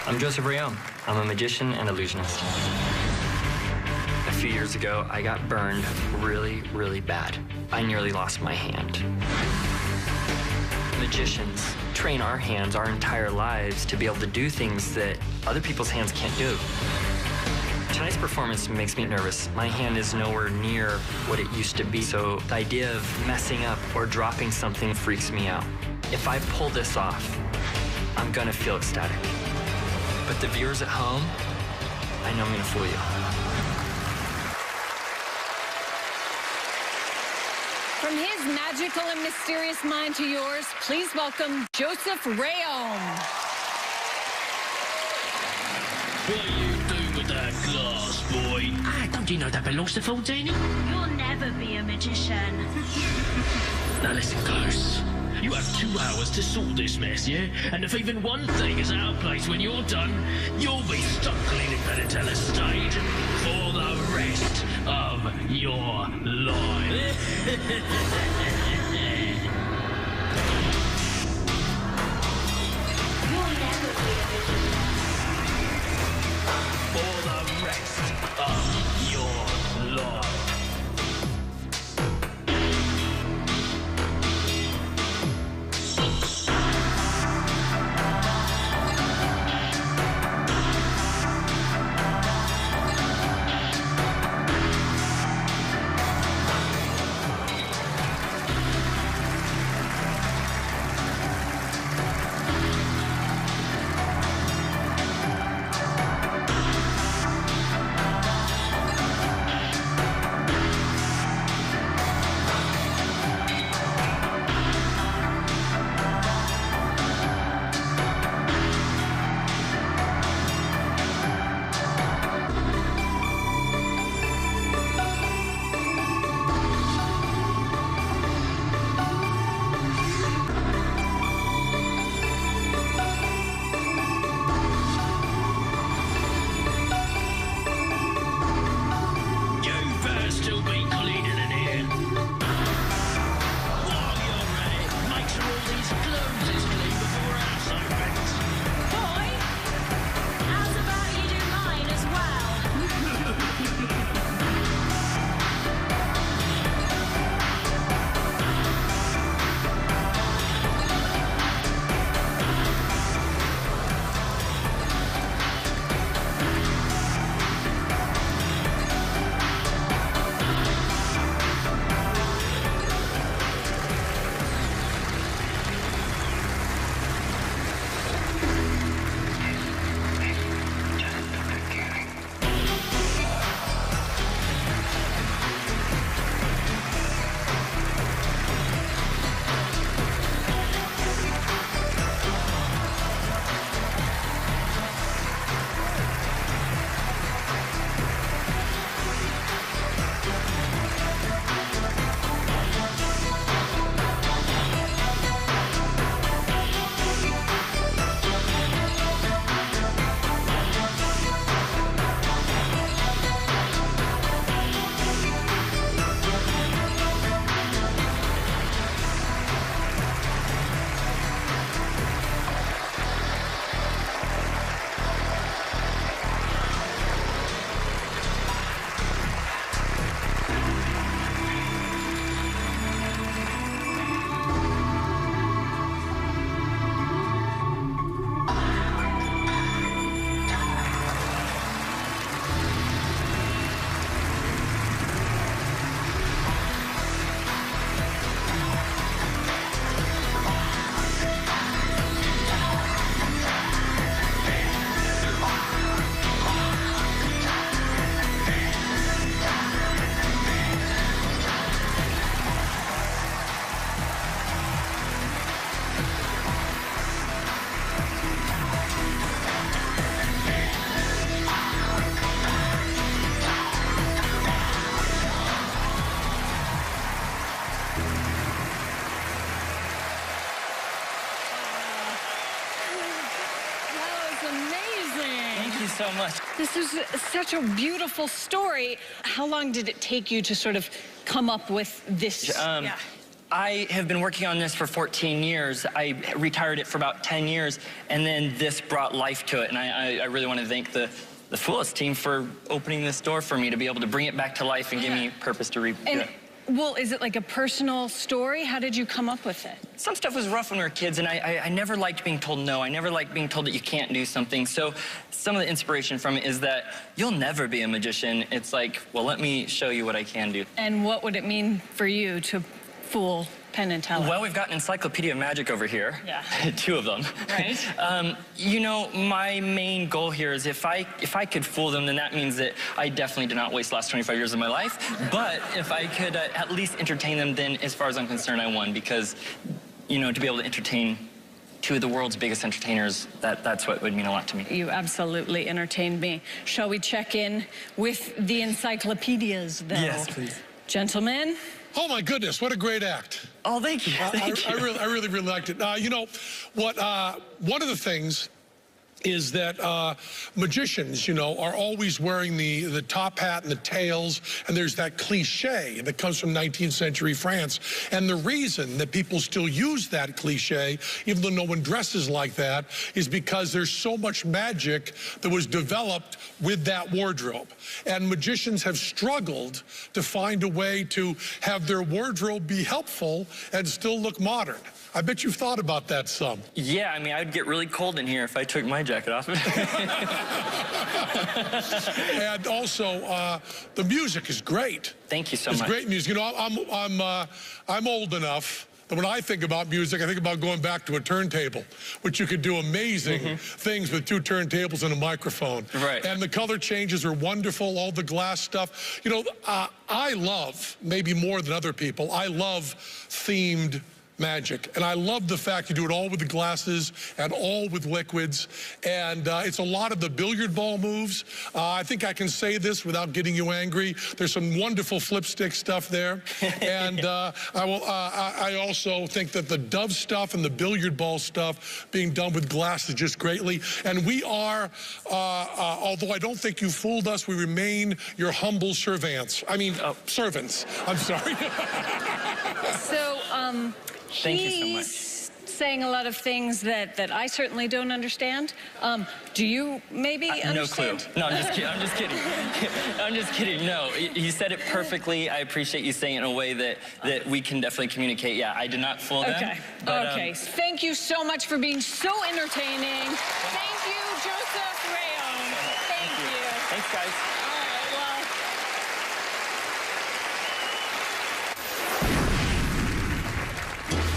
I'm Reohm. I'm a magician and illusionist. A few years ago, I got burned really, really bad. I nearly lost my hand. Magicians train our hands our entire lives to be able to do things that other people's hands can't do. Tonight's performance makes me nervous. My hand is nowhere near what it used to be, so the idea of messing up or dropping something freaks me out. If I pull this off, I'm gonna feel ecstatic. But the viewers at home, I know I'm gonna fool you. From his magical and mysterious mind to yours, please welcome Joseph Reohm. What you do with that glass, boy? Ah, don't you know that belongs to Faldini? You'll never be a magician. Now listen close. You have 2 hours to sort this mess, yeah? And if even one thing is out of place when you're done, you'll be stuck cleaning Penn estate for the rest of your life. You'll never be a magician. For the rest of your life. So much. This is such a beautiful story. How long did it take you to sort of come up with this? I have been working on this for 14 years. I retired it for about 10 years, and then this brought life to it. And I really want to thank the Foolish team for opening this door for me to be able to bring it back to life and give me purpose to read it. Well, is it like a personal story? How did you come up with it? Some stuff was rough when we were kids, and I never liked being told no. I never liked being told that you can't do something. So some of the inspiration from it is that you'll never be a magician. It's like, well, let me show you what I can do. And what would it mean for you to fool Penn and Teller? Well, we've got an encyclopedia of magic over here. Yeah. 2 of them. Right. You know, my main goal here is if I could fool them, then that means that I definitely did not waste the last 25 years of my life. But if I could at least entertain them, then as far as I'm concerned, I won. Because, you know, to be able to entertain 2 of the world's biggest entertainers, that's what would mean a lot to me. You absolutely entertained me. Shall we check in with the encyclopedias, though? Yes, please. Gentlemen? Oh my goodness, what a great act. Oh, thank you. Thank you. I really liked it. You know, what? One of the things is that magicians, you know, are always wearing the top hat and the tails, and there's that cliche that comes from 19th century France. And the reason that people still use that cliche, even though no one dresses like that, is because there's so much magic that was developed with that wardrobe. And magicians have struggled to find a way to have their wardrobe be helpful and still look modern. I bet you've thought about that some. Yeah, I mean, I'd get really cold in here if I took my jacket off. And also, the music is great. Thank you so much. It's great music. You know, I'm old enough that when I think about music, I think about going back to a turntable, which you could do amazing things with 2 turntables and a microphone. Right. And the color changes are wonderful, all the glass stuff. You know, I love, maybe more than other people, I love themed magic. And I love the fact you do it all with the glasses and all with liquids. And it's a lot of the billiard ball moves. I think I can say this without getting you angry. There's some wonderful flipstick stuff there. And I also think that the dove stuff and the billiard ball stuff being done with glass is just greatly. And we are, although I don't think you fooled us, we remain your humble servants. I mean, servants. I'm sorry. So, Thank you so much. he's saying a lot of things that I certainly don't understand. Do you maybe understand? No clue. No, I'm just kidding. I'm just kidding. I'm just kidding. No, you said it perfectly. I appreciate you saying it in a way that we can definitely communicate. Yeah, I did not fool them. Okay. But, okay. Thank you so much for being so entertaining. Thank you, Joseph Reohm. Thank you. Thanks, guys. All right, well.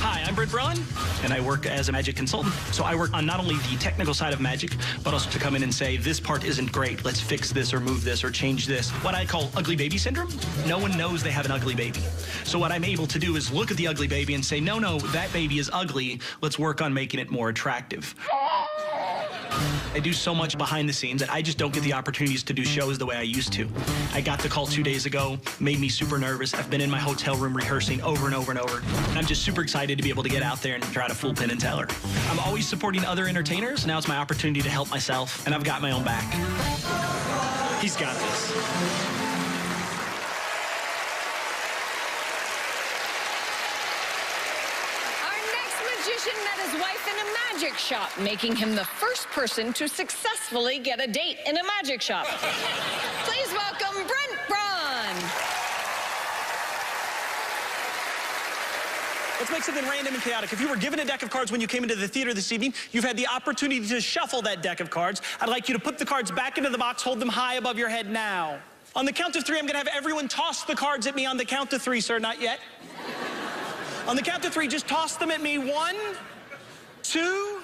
Hi, I'm Brent Braun, and I work as a magic consultant. So I work on not only the technical side of magic, but also to come in and say, this part isn't great. Let's fix this or move this or change this. What I call ugly baby syndrome. No one knows they have an ugly baby. So what I'm able to do is look at the ugly baby and say, no, that baby is ugly. Let's work on making it more attractive. I do so much behind the scenes that I just don't get the opportunities to do shows the way I used to. I got the call 2 days ago, made me super nervous. I've been in my hotel room rehearsing over and over and over. And I'm just super excited to be able to get out there and try to fool Penn and Teller. I'm always supporting other entertainers. Now it's my opportunity to help myself, and I've got my own back. He's got this. Met his wife in a magic shop, making him the first person to successfully get a date in a magic shop. Please welcome Brent Braun. Let's make something random and chaotic. If you were given a deck of cards when you came into the theater this evening, you've had the opportunity to shuffle that deck of cards. I'd like you to put the cards back into the box, hold them high above your head now. On the count of 3, I'm gonna have everyone toss the cards at me on the count of 3, sir, not yet. On the count of 3, just toss them at me. 1, 2,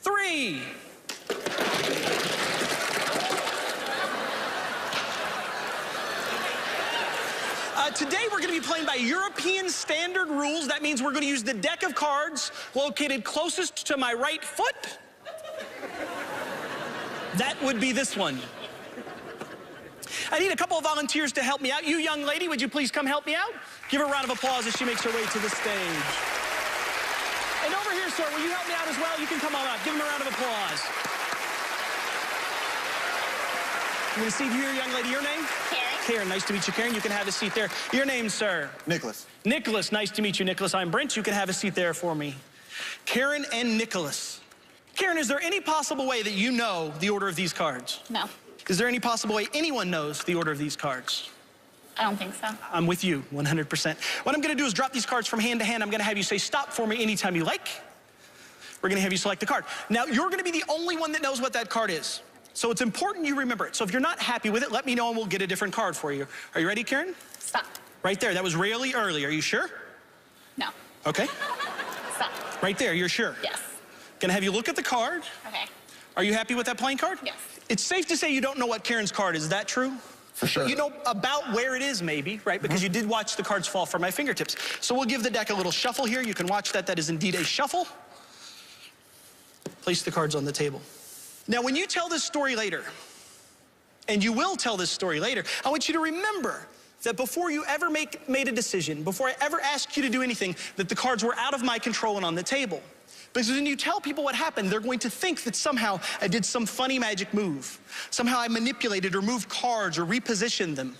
3. Today we're going to be playing by European standard rules. That means we're going to use the deck of cards located closest to my right foot. That would be this one. I need a couple of volunteers to help me out. You, young lady, would you please come help me out? Give her a round of applause as she makes her way to the stage. And over here, sir, will you help me out as well? You can come on up. Give him a round of applause. I'm going to see if you here, young lady. Your name? Carrie. Karen. Nice to meet you, Karen. You can have a seat there. Your name, sir? Nicholas. Nicholas. Nice to meet you, Nicholas. I'm Brent. You can have a seat there for me. Karen and Nicholas. Karen, is there any possible way that you know the order of these cards? No, Is there any possible way anyone knows the order of these cards? I don't think so. I'm with you 100%. What I'm gonna do is drop these cards from hand to hand. I'm gonna have you say stop for me anytime you like. We're gonna have you select the card. Now, you're gonna be the only one that knows what that card is. So it's important you remember it. So if you're not happy with it, let me know and we'll get a different card for you. Are you ready, Karen? Stop. Right there, that was really early. Are you sure? No. Okay. Stop. Right there, you're sure? Yes. Gonna have you look at the card. Okay. Are you happy with that playing card? Yes. It's safe to say you don't know what Karen's card is that true? For sure. You know about where it is, maybe, right? Because you did watch the cards fall from my fingertips. So we'll give the deck a little shuffle here. You can watch that. That is indeed a shuffle. Place the cards on the table. Now, when you tell this story later, and you will tell this story later, I want you to remember that before you ever made a decision, before I ever asked you to do anything, that the cards were out of my control and on the table. Because when you tell people what happened, they're going to think that somehow I did some funny magic move. Somehow I manipulated or moved cards or repositioned them.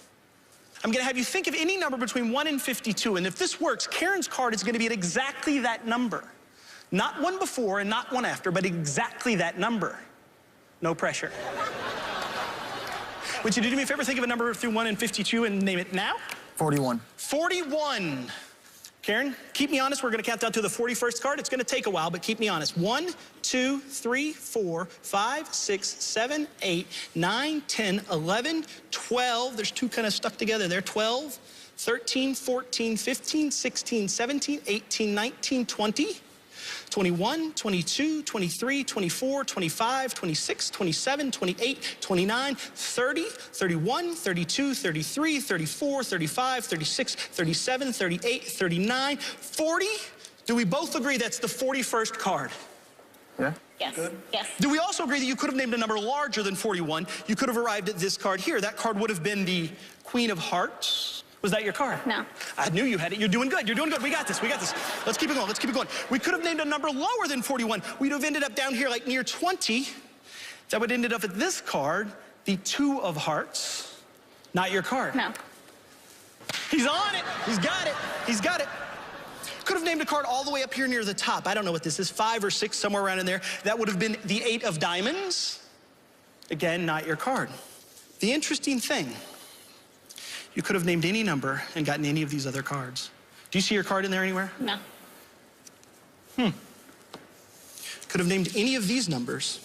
I'm gonna have you think of any number between 1 and 52, and if this works, Karen's card is gonna be at exactly that number. Not one before and not one after, but exactly that number. No pressure. Would you do me a favor, think of a number through 1 and 52 and name it now? 41. 41. Karen, keep me honest. We're gonna count down to the 41st card. It's gonna take a while, but keep me honest. 1, 2, 3, 4, 5, 6, 7, 8, 9, 10, 11, 12. There's two kind of stuck together there. 12, 13, 14, 15, 16, 17, 18, 19, 20. 21, 22, 23, 24, 25, 26, 27, 28, 29, 30, 31, 32, 33, 34, 35, 36, 37, 38, 39, 40. Do we both agree that's the 41st card? Yeah? Yes. Good. Yes. Do we also agree that you could have named a number larger than 41? You could have arrived at this card here. That card would have been the Queen of Hearts. Was that your card? No. I knew you had it. You're doing good. You're doing good. We got this. We got this. Let's keep it going. Let's keep it going. We could have named a number lower than 41. We'd have ended up down here like near 20. That would have ended up at this card, the 2 of Hearts. Not your card. No. He's on it. He's got it. He's got it. Could have named a card all the way up here near the top. I don't know what this is, 5 or 6, somewhere around in there. That would have been the 8 of Diamonds. Again, not your card. The interesting thing, you could have named any number and gotten any of these other cards. Do you see your card in there anywhere? No. Could have named any of these numbers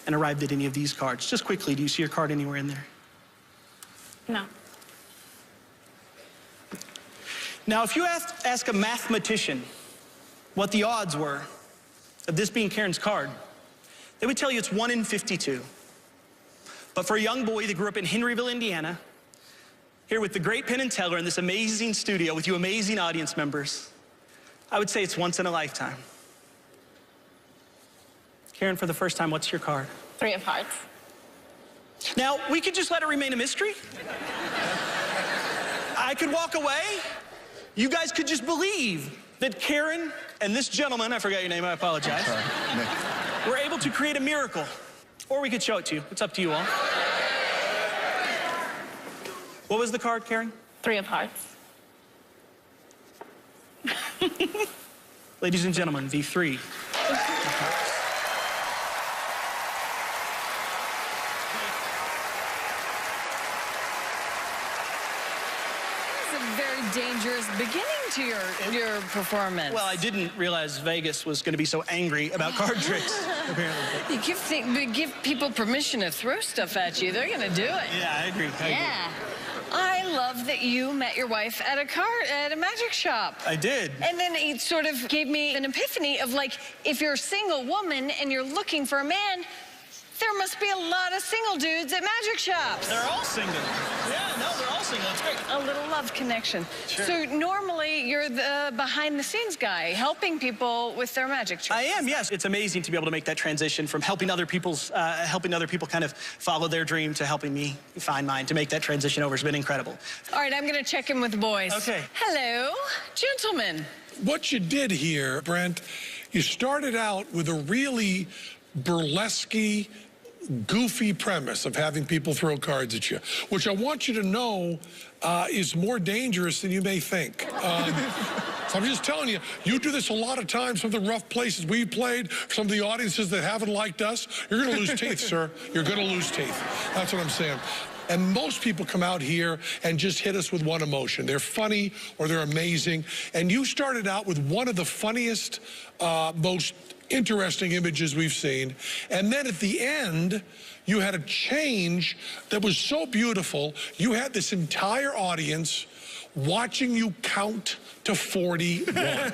and arrived at any of these cards. Just quickly, do you see your card anywhere in there? No. Now, if you ask a mathematician what the odds were of this being Karen's card, they would tell you it's 1 in 52. But for a young boy that grew up in Henryville, Indiana, here with the great Penn and Teller in this amazing studio with you amazing audience members, I would say it's once in a lifetime. Karen, for the first time, what's your card? 3 of Hearts. Now, we could just let it remain a mystery. I could walk away. You guys could just believe that Karen and this gentleman, I forgot your name, I apologize, Nick. were able to create a miracle. Or we could show it to you. It's up to you all. What was the card, Karen? 3 of Hearts. Ladies and gentlemen, the 3 of Hearts. It's a very dangerous beginning to your performance. Well, I didn't realize Vegas was going to be so angry about card tricks, apparently. You give people permission to throw stuff at you, they're going to do it. Yeah, I agree. Yeah. I love that you met your wife at a magic shop. I did. And then it sort of gave me an epiphany of like, if you're a single woman and you're looking for a man, there must be a lot of single dudes at magic shops. They're all single. Yeah, no, they're all single. It's great. A little love connection. Sure. So normally you're the behind-the-scenes guy, helping people with their magic tricks. I am, yes. It's amazing to be able to make that transition from helping other people kind of follow their dream to helping me find mine. To make that transition over has been incredible. All right, I'm going to check in with the boys. Okay. Hello, gentlemen. What you did here, Brent, you started out with a really burlesque, goofy premise of having people throw cards at you, which I want you to know is more dangerous than you may think. So I'm just telling you, you do this a lot of times. Some of the rough places we've played, some of the audiences that haven't liked us, you're going to lose teeth, sir. You're going to lose teeth. That's what I'm saying. And most people come out here and just hit us with one emotion. They're funny or they're amazing. And you started out with one of the funniest, most interesting images we've seen. And then at the end, you had a change that was so beautiful. You had this entire audience watching you count to 41.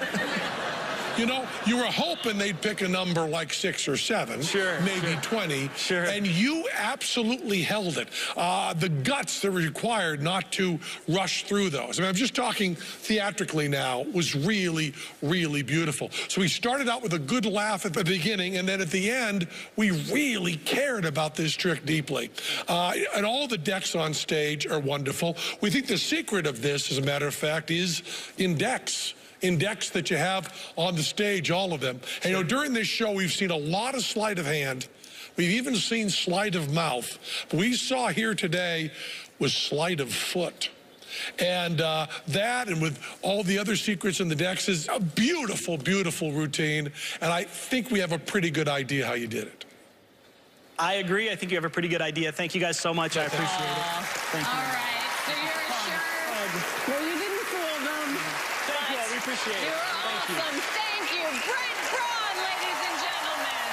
You know, you were hoping they'd pick a number like 6 or 7, maybe 20, and you absolutely held it. The guts that were required not to rush through those. I mean, I'm just talking theatrically now, was really, really beautiful. So we started out with a good laugh at the beginning, and then at the end, we really cared about this trick deeply. And all the decks on stage are wonderful. We think the secret of this, as a matter of fact, is in decks that you have on the stage, all of them. And, you know, during this show, we've seen a lot of sleight of hand. We've even seen sleight of mouth. What we saw here today was sleight of foot. And that, and with all the other secrets in the decks, is a beautiful, beautiful routine. And I think we have a pretty good idea how you did it. I agree. I think you have a pretty good idea. Thank you guys so much. I appreciate it. Thank you. All right, so you're assured. Well, you didn't fool them. Thank you. We appreciate it. You're awesome. Thank you. Brent, Braun, ladies and gentlemen.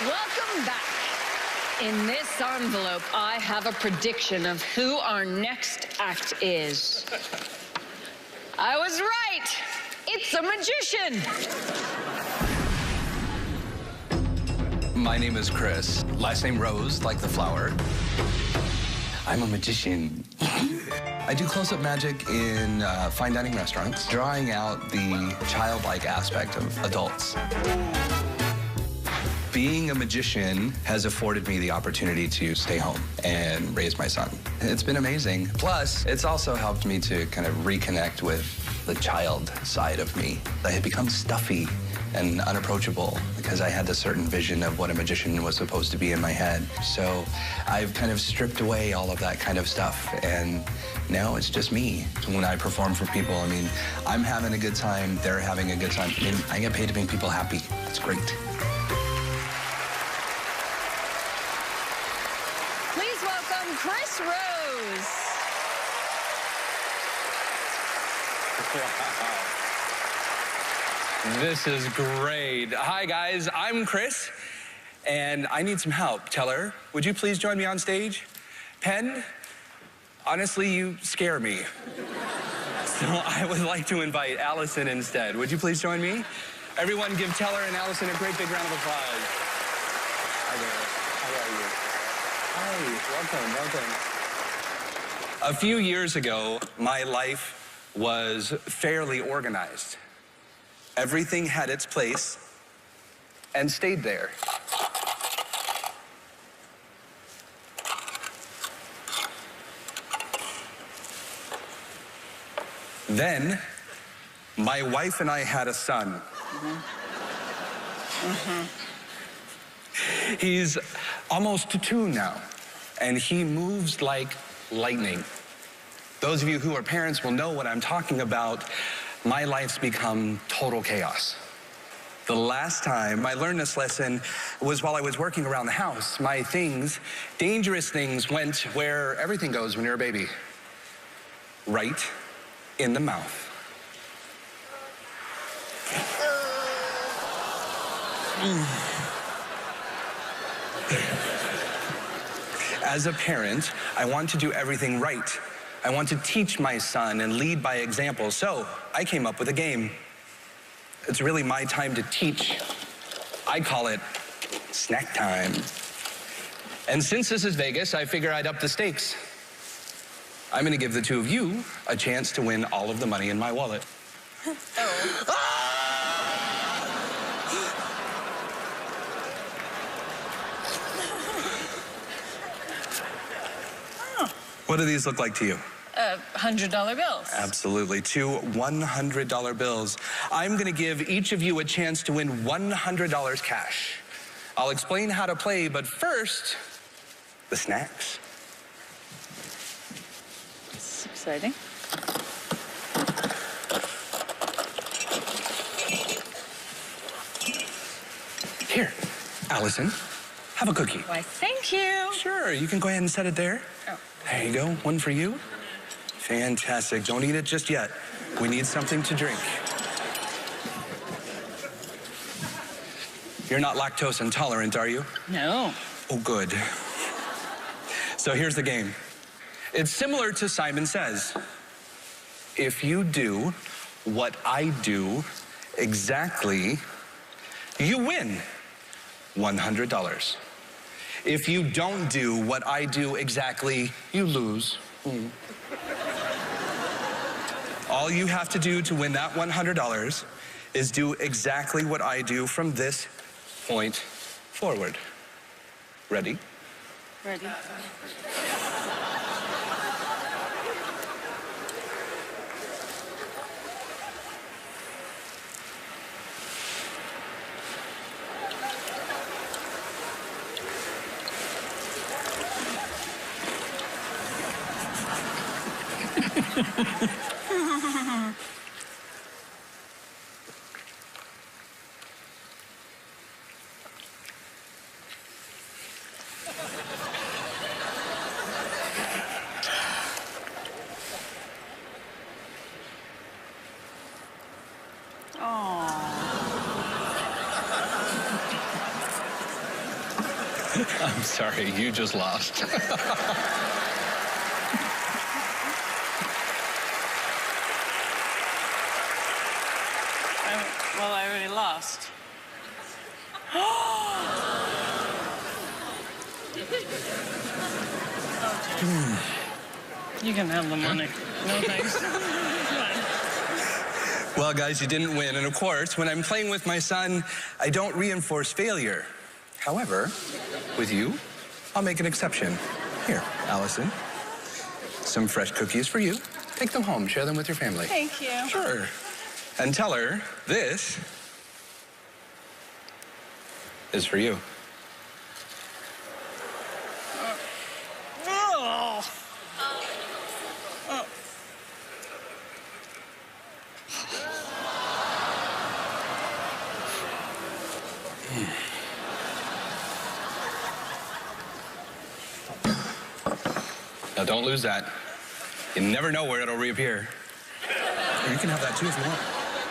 Welcome back. In this envelope, I have a prediction of who our next act is. I was right. It's a magician. My name is Chris. Last name Rose, like the flower. I'm a magician. I do close-up magic in fine dining restaurants, drawing out the childlike aspect of adults. Being a magician has afforded me the opportunity to stay home and raise my son. It's been amazing. Plus, it's also helped me to kind of reconnect with the child side of me. I had become stuffy and unapproachable because I had this certain vision of what a magician was supposed to be in my head. So I've kind of stripped away all of that kind of stuff, and now it's just me. When I perform for people, I mean, I'm having a good time, they're having a good time. I mean, I get paid to make people happy. It's great. Please welcome Chris Rose. Wow. This is great. Hi, guys. I'm Chris, and I need some help. Teller, would you please join me on stage? Penn, honestly, you scare me. So I would like to invite Allison instead. Would you please join me? Everyone give Teller and Allison a great big round of applause. Hi there. How are you? Hi, welcome. A few years ago, my life was fairly organized. Everything had its place and stayed there. Then, my wife and I had a son. He's almost 2 now, and he moves like lightning. Those of you who are parents will know what I'm talking about. My life's become total chaos. The last time I learned this lesson was while I was working around the house. My things, dangerous things, went where everything goes when you're a baby. Right in the mouth. As a parent, I want to do everything right. I want to teach my son and lead by example, so I came up with a game. It's really my time to teach. I call it snack time. And since this is Vegas, I figure I'd up the stakes. I'm gonna give the 2 of you a chance to win all of the money in my wallet. What do these look like to you? $100 bills. Absolutely. 2 $100 bills. I'm going to give each of you a chance to win $100 cash. I'll explain how to play, but first, the snacks. It's exciting. Here, Allison, have a cookie. Why, thank you. Sure, you can go ahead and set it there. Oh. There you go, one for you. Fantastic, don't eat it just yet. We need something to drink. You're not lactose intolerant, are you? No. Oh, good. So here's the game. It's similar to Simon Says. If you do what I do exactly, you win $100. If you don't do what I do exactly, you lose. All you have to do to win that $100 is do exactly what I do from this point forward. Ready? Ready. I'm sorry, you just lost. Well, I already lost. You can have the money. No thanks. Well, guys, you didn't win. And of course, when I'm playing with my son, I don't reinforce failure. However, with you, I'll make an exception. Here, Allison, some fresh cookies for you. Take them home, share them with your family. Thank you. Sure. And tell her this is for you. Oh. Now, don't lose that. You never know where it'll reappear. Or you can have that too if you want.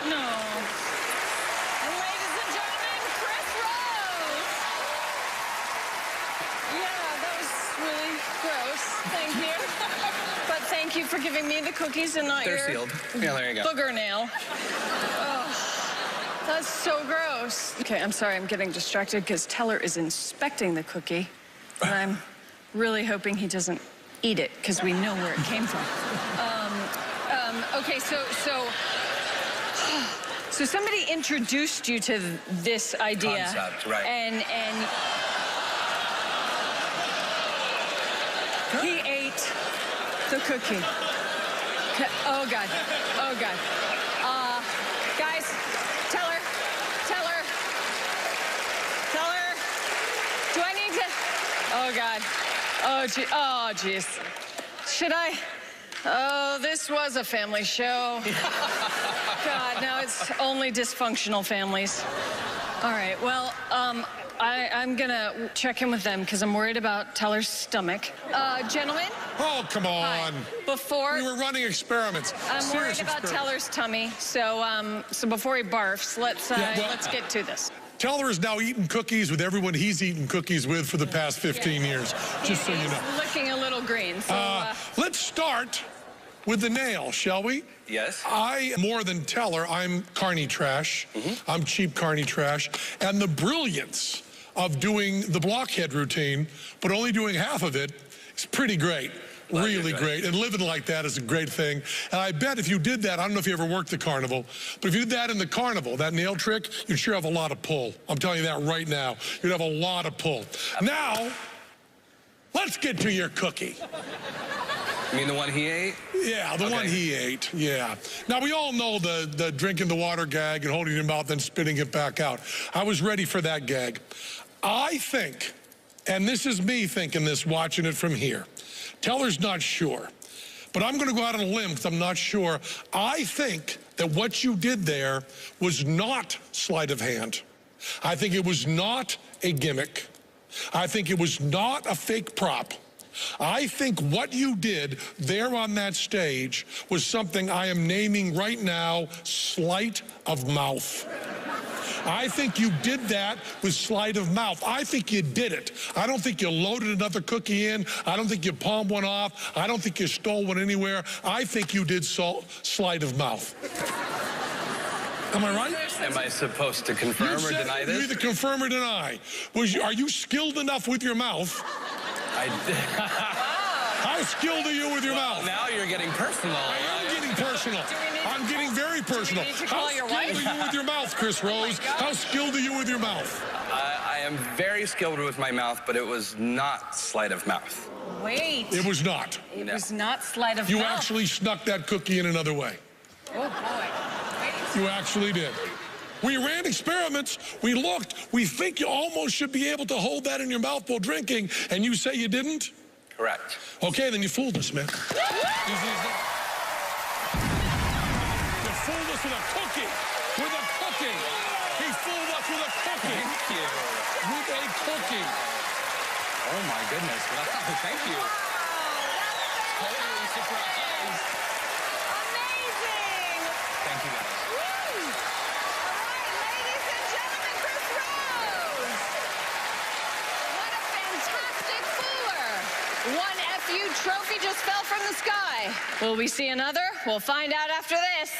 No. And ladies and gentlemen, Chris Rose. Yeah, that was really gross. Thank you. But thank you for giving me the cookies and not They're your sealed. Yeah, there you go. booger nail. Oh, that's so gross. Okay, I'm sorry, I'm getting distracted because Teller is inspecting the cookie. And I'm really hoping he doesn't eat it because we know where it came from. Okay, so somebody introduced you to this idea. Concept, right. And he ate the cookie. Oh, God. Oh, God. Guys, Teller. Do I need to? Oh, God. Oh, geez. Should I? Oh, this was a family show. God, now it's only dysfunctional families. All right, well, I'm gonna check in with them because I'm worried about Teller's stomach. Gentlemen? Oh, come on. Hi. Before... We were running experiments. I'm worried about Teller's tummy, so before he barfs, let's get to this. Teller is now eating cookies with everyone he's eaten cookies with for the past 15 years, just so you know. He's looking a little green, so... Let's start with the nail, shall we? Yes. More than Teller, I'm carny trash. I'm cheap carny trash. And the brilliance of doing the blockhead routine, but only doing half of it, is pretty great. Really great. And living like that is a great thing. And I bet if you did that, I don't know if you ever worked the carnival, but if you did that in the carnival, that nail trick, you'd sure have a lot of pull. I'm telling you that right now. You'd have a lot of pull. Now, let's get to your cookie. You mean the one he ate? Yeah, the one he ate, yeah. Now, we all know the drinking the water gag and holding your mouth and spitting it back out. I was ready for that gag. I think, and this is me thinking this, watching it from here. Teller's not sure, but I'm going to go out on a limb because I'm not sure. I think that what you did there was not sleight of hand. I think it was not a gimmick. I think it was not a fake prop. I think what you did there on that stage was something I am naming right now sleight of mouth. I think you did that with sleight of mouth. I think you did it. I don't think you loaded another cookie in. I don't think you palmed one off. I don't think you stole one anywhere. I think you did sleight of mouth. Am I right? Am I supposed to confirm or deny this? You either confirm or deny. Are you skilled enough with your mouth? How skilled are you with your mouth? Now you're getting personal. I am getting personal. I'm getting very personal. How skilled are you with your mouth, Chris Rose? How skilled are you with your mouth? I am very skilled with my mouth, but it was not sleight of mouth. Wait. It was not. It was not sleight of You mouth. actually snuck that cookie in another way. Oh, boy. You actually did. We ran experiments. We looked. We think you almost should be able to hold that in your mouth while drinking, and you say you didn't? Correct. Okay, then you fooled us, man. You fooled us with a cookie. With a cookie. He fooled us with a cookie. Thank you. With a cookie. Oh, my goodness. Wow, thank you. Totally surprised. Amazing. Thank you, guys. One FU trophy just fell from the sky. Will we see another? We'll find out after this.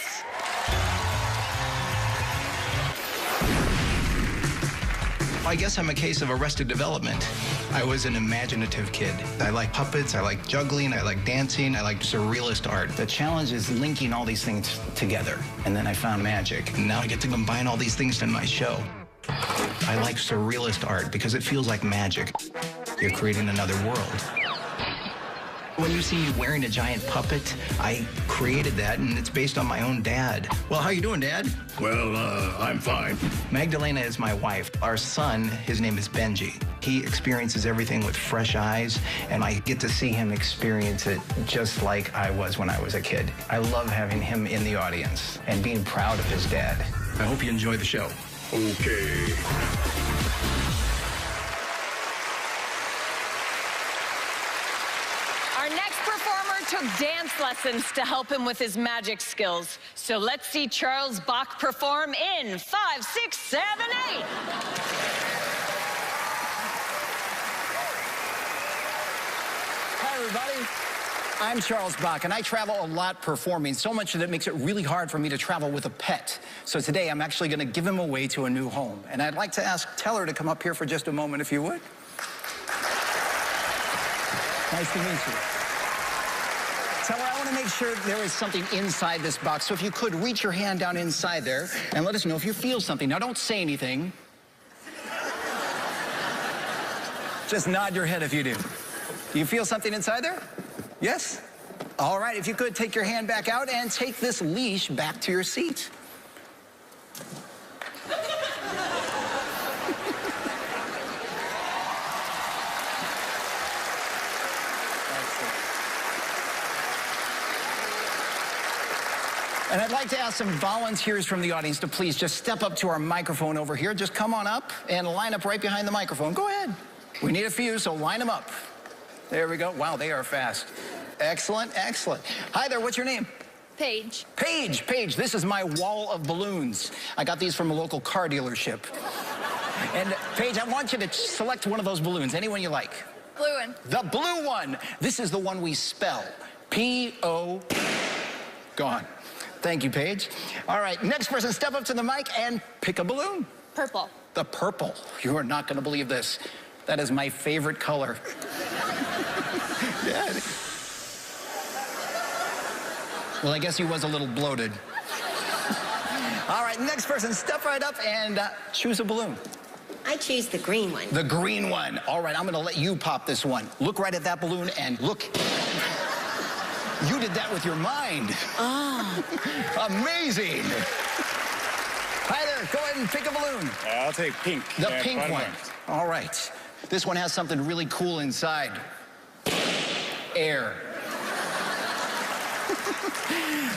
I guess I'm a case of arrested development. I was an imaginative kid. I like puppets, I like juggling, I like dancing, I like surrealist art. The challenge is linking all these things together. And then I found magic. And now I get to combine all these things in my show. I like surrealist art because it feels like magic. You're creating another world. When you see me wearing a giant puppet, I created that, and it's based on my own dad. Well, how you doing, Dad? Well, I'm fine. Magdalena is my wife. Our son, his name is Benji. He experiences everything with fresh eyes, and I get to see him experience it just like I was when I was a kid. I love having him in the audience and being proud of his dad. I hope you enjoy the show. Okay. Our next performer took dance lessons to help him with his magic skills. So let's see Charles Bach perform in 5, 6, 7, 8. Hi, everybody. I'm Charles Bach, and I travel a lot performing, so much that it makes it really hard for me to travel with a pet. So today, I'm actually going to give him away to a new home. And I'd like to ask Teller to come up here for just a moment, if you would. Nice to meet you. Teller, I want to make sure there is something inside this box. So if you could, reach your hand down inside there and let us know if you feel something. Now, don't say anything. Just nod your head if you do. Do you feel something inside there? Yes? All right, if you could, take your hand back out and take this leash back to your seat. And I'd like to ask some volunteers from the audience to please just step up to our microphone over here. Just come on up and line up right behind the microphone. Go ahead. We need a few, so line them up. There we go. Wow, they are fast. Excellent, excellent. Hi there, what's your name? Paige. Paige, Paige, this is my wall of balloons. I got these from a local car dealership. And Paige, I want you to select one of those balloons, anyone you like. Blue one. The blue one. This is the one we spell. P-O. Gone. Thank you, Paige. All right, next person, step up to the mic and pick a balloon. Purple. The purple. You are not going to believe this. That is my favorite color. Yeah. Well, I guess he was a little bloated. All right, next person, step right up and choose a balloon. I choose the green one. The green one. All right, I'm going to let you pop this one. Look right at that balloon and look. You did that with your mind. Oh. Amazing. Hi there, go ahead and pick a balloon. I'll take pink. The pink one. All right. This one has something really cool inside. Air.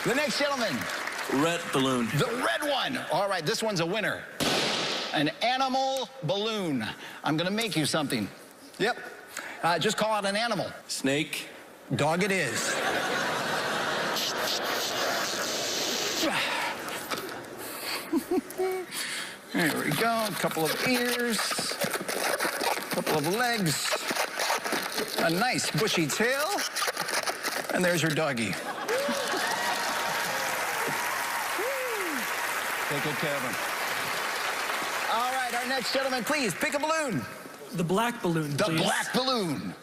The next gentleman. Red balloon. The red one. All right, this one's a winner. An animal balloon. I'm gonna make you something. Yep. Just call out an animal. Snake. Dog it is. There we go. A couple of ears. A couple of legs. A nice bushy tail. And there's your doggy. Take good care of him. All right, our next gentleman, please pick a balloon. The black balloon, please. The black balloon.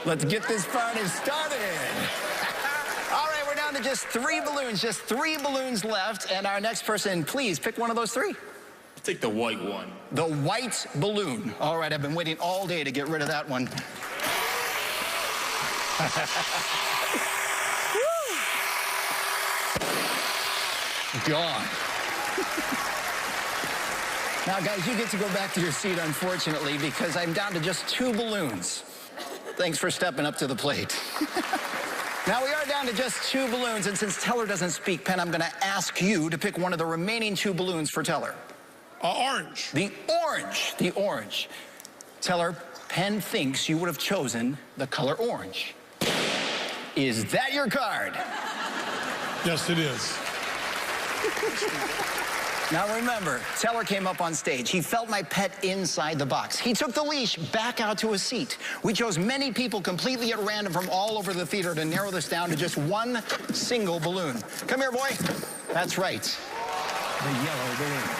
Let's get this party started. All right, we're down to just 3 balloons. Just 3 balloons left. And our next person, please pick one of those 3. I'll take the white one. The white balloon. All right, I've been waiting all day to get rid of that one. Gone. Now, guys, you get to go back to your seat, unfortunately, because I'm down to just 2 balloons. Thanks for stepping up to the plate. Now, we are down to just 2 balloons, and since Teller doesn't speak Penn, I'm going to ask you to pick one of the remaining 2 balloons for Teller. Orange. The orange. The orange. Teller, Penn thinks you would have chosen the color orange. Is that your card? Yes, it is. Now remember, Teller came up on stage. He felt my pet inside the box. He took the leash back out to a seat. We chose many people completely at random from all over the theater to narrow this down to just 1 single balloon. Come here, boy. That's right. The yellow balloon.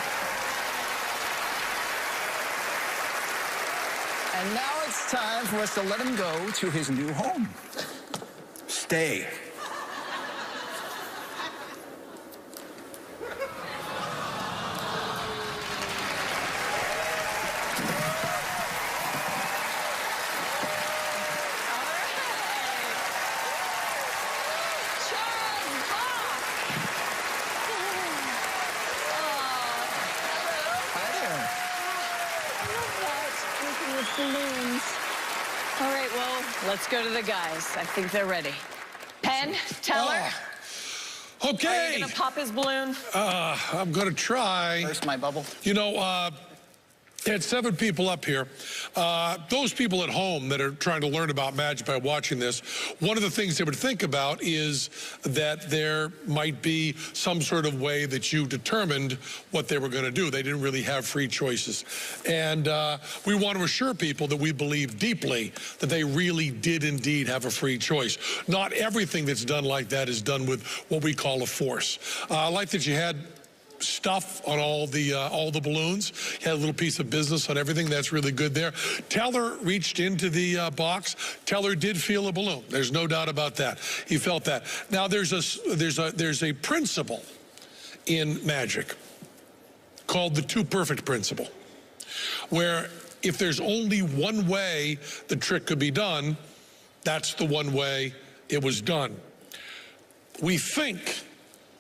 And now it's time for us to let him go to his new home. Stay. Balloons. All right, well, let's go to the guys. I think they're ready. Penn, Teller. Okay. Are you gonna pop his balloon? I'm gonna try. Burst my bubble. You know, had 7 people up here. Those people at home that are trying to learn about magic by watching this, one of the things they would think about is that there might be some sort of way that you determined what they were going to do. They didn't really have free choices. And we want to assure people that we believe deeply that they really did indeed have a free choice. Not everything that's done like that is done with what we call a force. I like that you had stuff on all the balloons. He had a little piece of business on everything. That's really good there. Teller reached into the box. Teller did feel a balloon. There's no doubt about that. He felt that. Now there's a principle in magic called the 2 perfect principle, where if there's only one way the trick could be done, that's the one way it was done. We think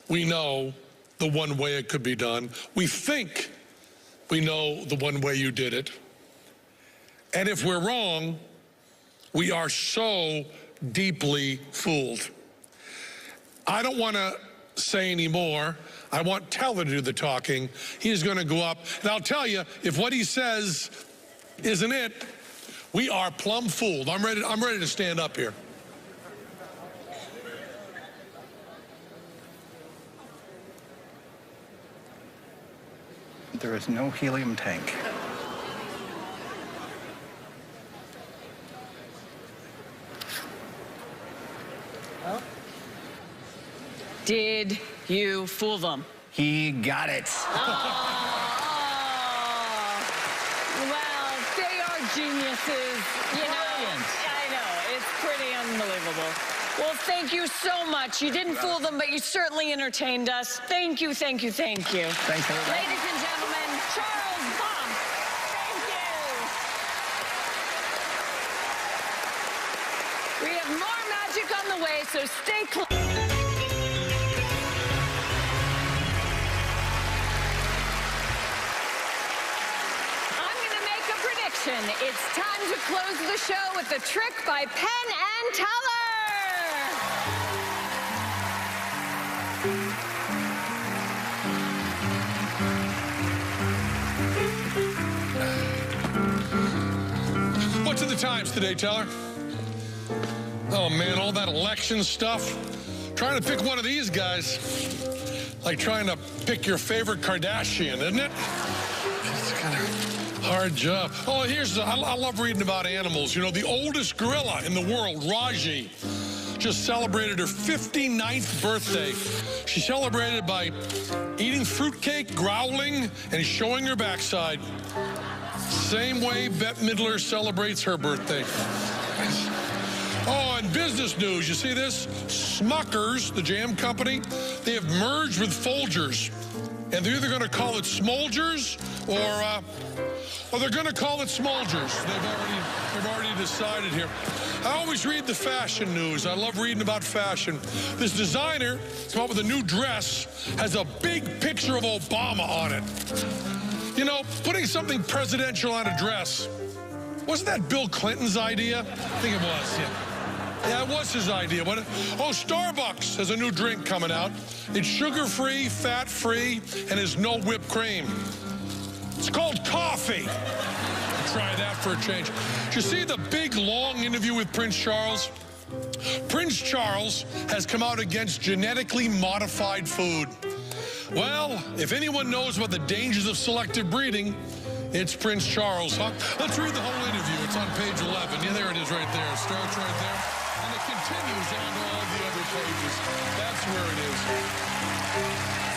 we know the one way it could be done. We think we know the one way you did it. And if we're wrong, we are so deeply fooled. I don't want to say any more. I want Teller to do the talking. He's going to go up. And I'll tell you, if what he says isn't it, we are plumb fooled. I'm ready to stand up here. There is no helium tank. Well, did you fool them? He got it. Well, they are geniuses. You know, I know. It's pretty unbelievable. Well, thank you so much. You didn't fool them, but you certainly entertained us. Thank you, thank you, thank you. Thanks, everybody. Ladies and gentlemen, Charles Bach. Thank you. We have more magic break on the way, so stay close. It's time to close the show with the trick by Penn and Teller. What's in the Times today, Teller? Oh, man, all that election stuff. Trying to pick one of these guys. Like trying to pick your favorite Kardashian, isn't it? It's kind of hard job. Oh, I love reading about animals. You know, the oldest gorilla in the world, Raji, just celebrated her 59th birthday. She celebrated by eating fruitcake, growling, and showing her backside. Same way Bette Midler celebrates her birthday. Oh, and business news, you see this? Smuckers, the jam company, they have merged with Folgers. And they're either going to call it Smolgers or they're going to call it Smolgers. They've already decided here. I always read the fashion news. I love reading about fashion. This designer came up with a new dress, has a big picture of Obama on it. You know, putting something presidential on a dress. Wasn't that Bill Clinton's idea? I think it was, yeah. Yeah, it was his idea. Oh, Starbucks has a new drink coming out. It's sugar-free, fat-free, and has no whipped cream. It's called coffee. Try that for a change. Did you see the big, long interview with Prince Charles? Prince Charles has come out against genetically modified food. Well, if anyone knows about the dangers of selective breeding, it's Prince Charles, huh? Let's read the whole interview. It's on page 11. Yeah, there it is right there. It starts right there. And it continues on to all the other pages. That's where it is.